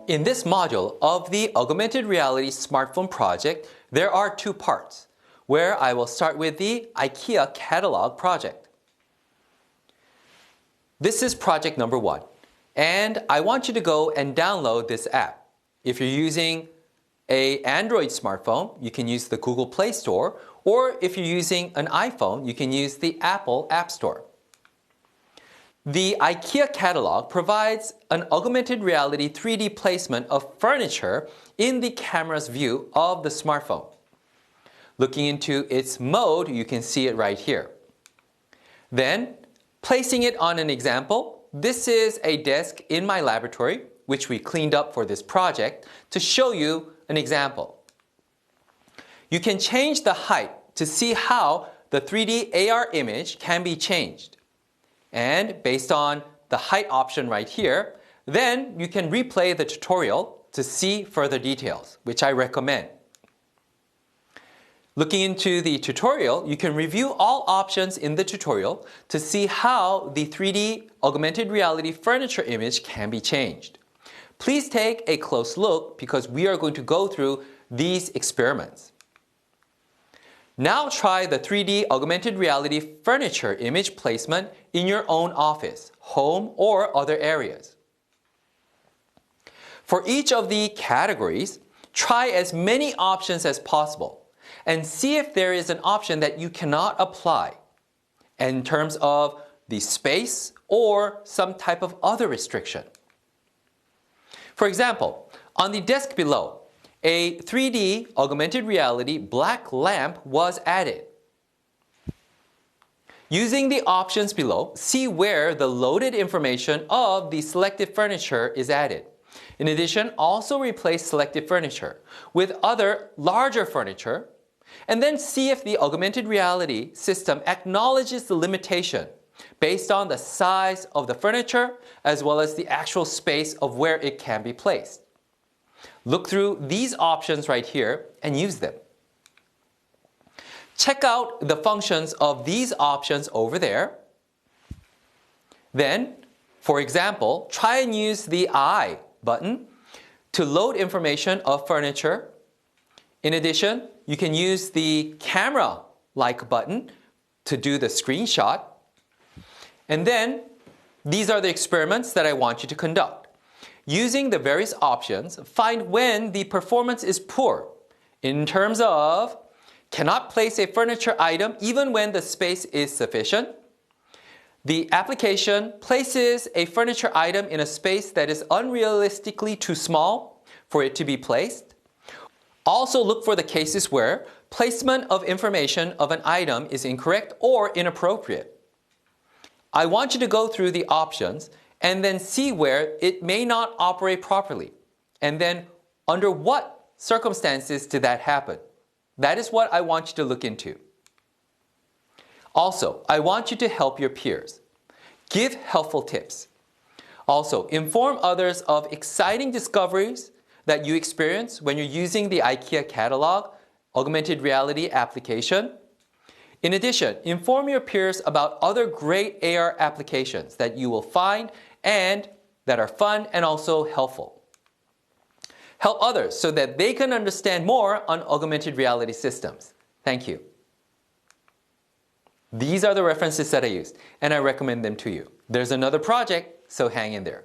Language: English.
In this module of the Augmented Reality Smartphone project, there are two parts, where I will start with the IKEA Catalog project. This is project number 1, and I want you to go and download this app. If you're using an Android smartphone, you can use the Google Play Store, or if you're using an iPhone, you can use the Apple App Store. The IKEA Catalog provides an augmented reality 3D placement of furniture in the camera's view of the smartphone. Looking into its mode, you can see it right here. Then, placing it on an example, this is a desk in my laboratory, which we cleaned up for this project, to show you an example. You can change the height to see how the 3D AR image can be changed. And based on the height option right here, then you can replay the tutorial to see further details, which I recommend. Looking into the tutorial, you can review all options in the tutorial to see how the 3D augmented reality furniture image can be changed. Please take a close look because we are going to go through these experiments. Now try the 3D augmented reality furniture image placement in your own office, home, or other areas. For each of the categories, try as many options as possible and see if there is an option that you cannot apply in terms of the space or some type of other restriction. For example, on the desk below, a 3D augmented reality black lamp was added. Using the options below, see where the loaded information of the selected furniture is added. In addition, also replace selected furniture with other larger furniture, and then see if the augmented reality system acknowledges the limitation based on the size of the furniture as well as the actual space of where it can be placed. Look through these options right here and use them. Check out the functions of these options over there. Then, for example, try and use the I button to load information of furniture. In addition, you can use the camera-like button to do the screenshot. And then, these are the experiments that I want you to conduct. Using the various options, find when the performance is poor in terms of cannot place a furniture item even when the space is sufficient. The application places a furniture item in a space that is unrealistically too small for it to be placed. Also look for the cases where placement of information of an item is incorrect or inappropriate. I want you to go through the options and then see where it may not operate properly. And then under what circumstances did that happen? That is what I want you to look into. Also, I want you to help your peers. Give helpful tips. Also, inform others of exciting discoveries that you experience when you're using the IKEA Catalog augmented reality application. In addition, inform your peers about other great AR applications that you will find and that are fun and also helpful. Help others so that they can understand more on augmented reality systems. Thank you. These are the references that I used, and I recommend them to you. There's another project, so hang in there.